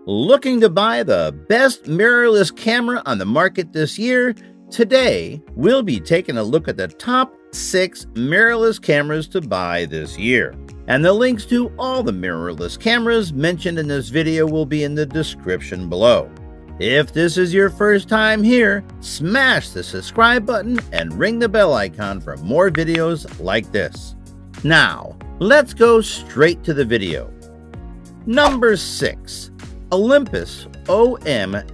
Looking to buy the best mirrorless camera on the market this year? Today, we'll be taking a look at the top 6 mirrorless cameras to buy this year. And the links to all the mirrorless cameras mentioned in this video will be in the description below. If this is your first time here, smash the subscribe button and ring the bell icon for more videos like this. Now, let's go straight to the video. Number 6. Olympus OM-D-E-M1X.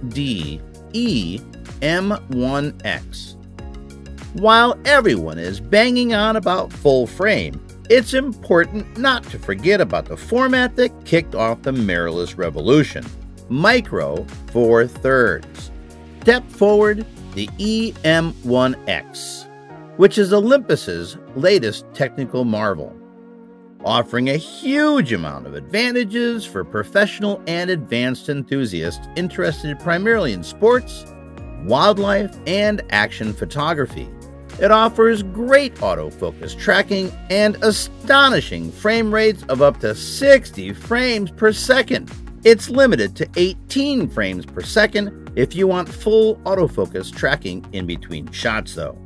While everyone is banging on about full frame, it's important not to forget about the format that kicked off the mirrorless revolution: Micro Four Thirds. Step forward the EM1X, which is Olympus's latest technical marvel, offering a huge amount of advantages for professional and advanced enthusiasts interested primarily in sports, wildlife, and action photography. It offers great autofocus tracking and astonishing frame rates of up to 60 frames per second. It's limited to 18 frames per second if you want full autofocus tracking in between shots though.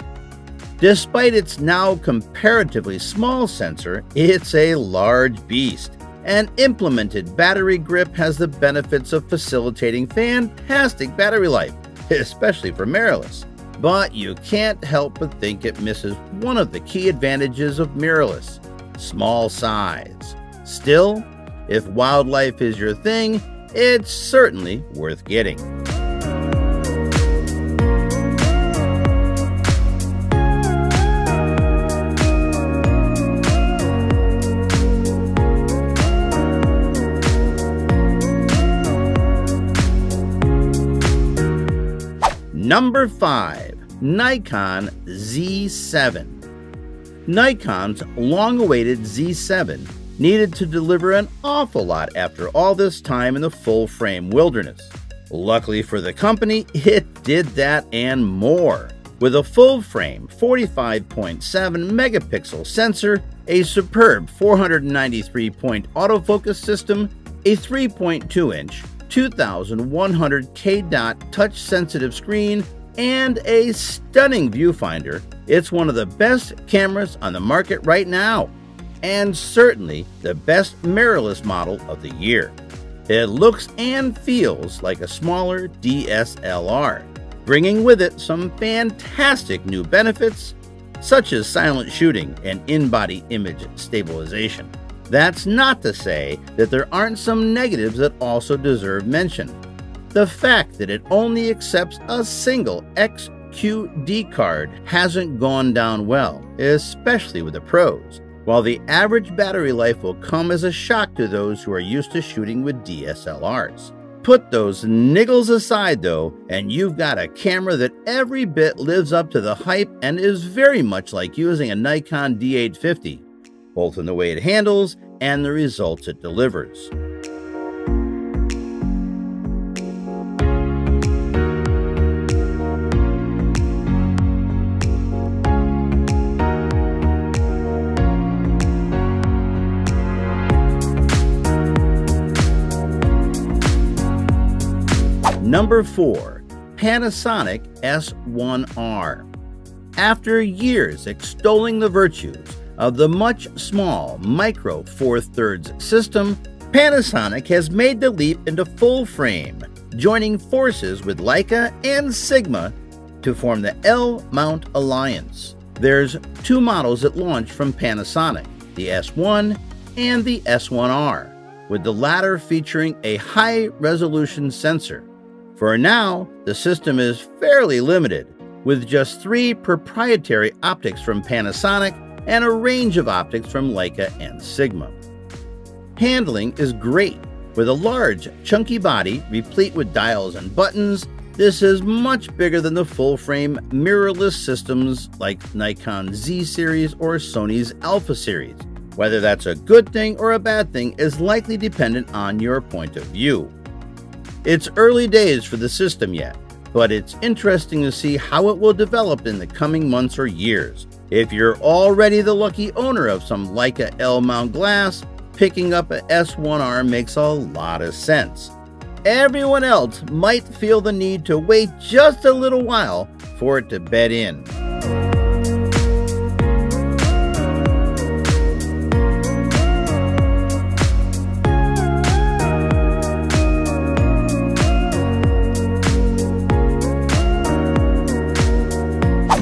Despite its now comparatively small sensor, it's a large beast. An implemented battery grip has the benefits of facilitating fantastic battery life, especially for mirrorless. But you can't help but think it misses one of the key advantages of mirrorless: small size. Still, if wildlife is your thing, it's certainly worth getting. Number 5. Nikon Z7. Nikon's long-awaited Z7 needed to deliver an awful lot after all this time in the full-frame wilderness. Luckily for the company, it did that and more. With a full-frame 45.7 megapixel sensor, a superb 493-point autofocus system, a 3.2-inch 2100K dot touch-sensitive screen, and a stunning viewfinder, it's one of the best cameras on the market right now, and certainly the best mirrorless model of the year. It looks and feels like a smaller DSLR, bringing with it some fantastic new benefits, such as silent shooting and in-body image stabilization. That's not to say that there aren't some negatives that also deserve mention. The fact that it only accepts a single XQD card hasn't gone down well, especially with the pros, while the average battery life will come as a shock to those who are used to shooting with DSLRs. Put those niggles aside though, and you've got a camera that every bit lives up to the hype and is very much like using a Nikon D850. Both in the way it handles and the results it delivers. Number 4. Panasonic S1R. After years extolling the virtues of the much small Micro Four Thirds system, Panasonic has made the leap into full frame, joining forces with Leica and Sigma to form the L-mount alliance. There's 2 models at launch from Panasonic, the S1 and the S1R, with the latter featuring a high-resolution sensor. For now, the system is fairly limited, with just 3 proprietary optics from Panasonic and a range of optics from Leica and Sigma. Handling is great. With a large, chunky body replete with dials and buttons, this is much bigger than the full-frame mirrorless systems like Nikon Z series or Sony's Alpha series. Whether that's a good thing or a bad thing is likely dependent on your point of view. It's early days for the system yet, but it's interesting to see how it will develop in the coming months or years. If you're already the lucky owner of some Leica L-mount glass, picking up a S1R makes a lot of sense. everyone else might feel the need to wait just a little while for it to bed in.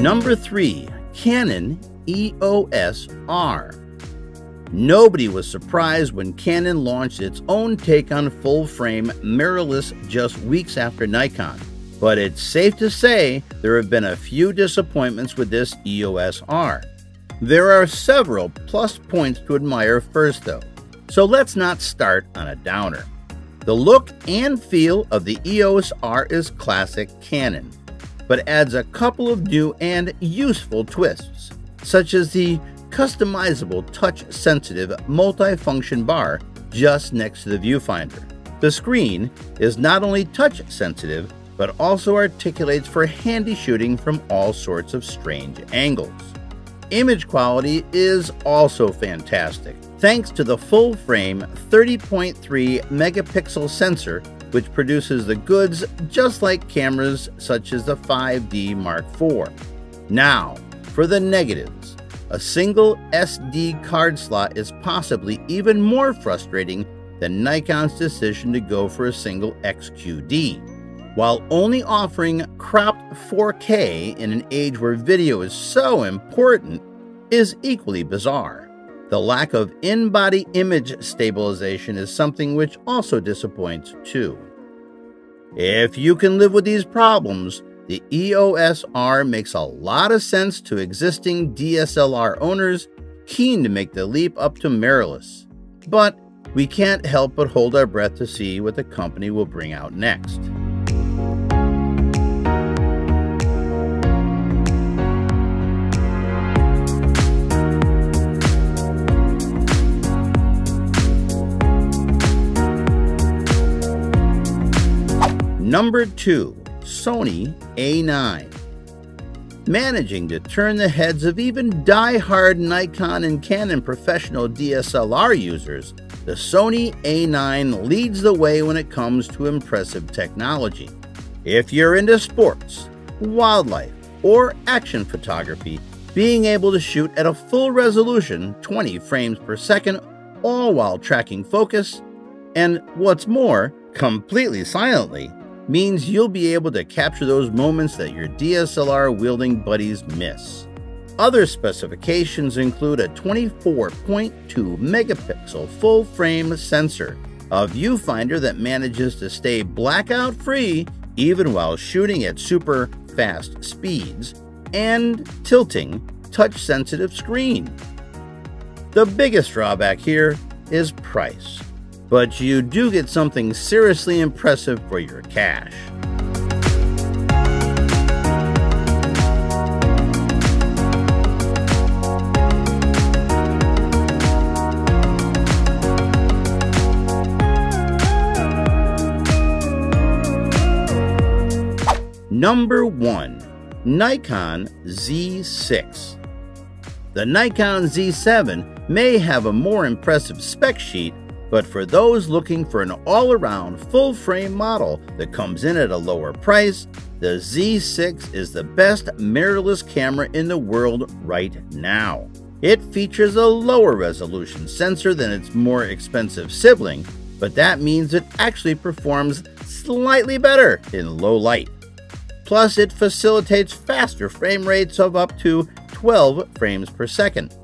Number 3. Canon EOS R. Nobody was surprised when Canon launched its own take on full-frame mirrorless just weeks after Nikon, but it's safe to say there have been a few disappointments with this EOS R. There are several plus points to admire first though, so let's not start on a downer. The look and feel of the EOS R is classic Canon, but adds a couple of new and useful twists, such as the customizable touch-sensitive multi-function bar just next to the viewfinder. The screen is not only touch-sensitive, but also articulates for handy shooting from all sorts of strange angles. Image quality is also fantastic, thanks to the full-frame 30.3 megapixel sensor, which produces the goods just like cameras such as the 5D Mark IV. Now, for the negatives. A single SD card slot is possibly even more frustrating than Nikon's decision to go for a single XQD. While only offering cropped 4K in an age where video is so important is equally bizarre. The lack of in-body image stabilization is something which also disappoints too. If you can live with these problems, the EOS R makes a lot of sense to existing DSLR owners keen to make the leap up to mirrorless. But we can't help but hold our breath to see what the company will bring out next. Number 2. Sony A9. Managing to turn the heads of even die-hard Nikon and Canon professional DSLR users, the Sony A9 leads the way when it comes to impressive technology. If you're into sports, wildlife, or action photography, being able to shoot at a full resolution 20 frames per second, all while tracking focus, and what's more, completely silently, means you'll be able to capture those moments that your DSLR-wielding buddies miss. Other specifications include a 24.2 megapixel full-frame sensor, a viewfinder that manages to stay blackout-free even while shooting at super fast speeds, and tilting, touch-sensitive screen. The biggest drawback here is price, but you do get something seriously impressive for your cash. Number 1. Nikon Z6. The Nikon Z7 may have a more impressive spec sheet, but for those looking for an all-around full-frame model that comes in at a lower price, the Z6 is the best mirrorless camera in the world right now. It features a lower resolution sensor than its more expensive sibling, but that means it actually performs slightly better in low light. Plus, it facilitates faster frame rates of up to 12 frames per second.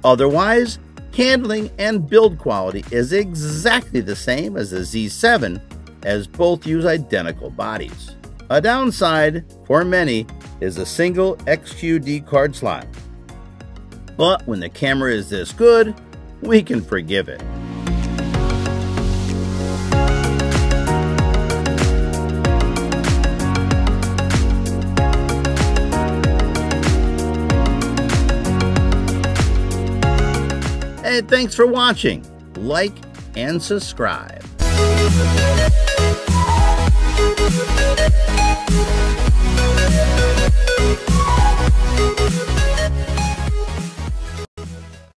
Otherwise, handling and build quality is exactly the same as the Z7, as both use identical bodies. A downside, for many, is a single XQD card slot. But when the camera is this good, we can forgive it. Hey, thanks for watching. Like and subscribe.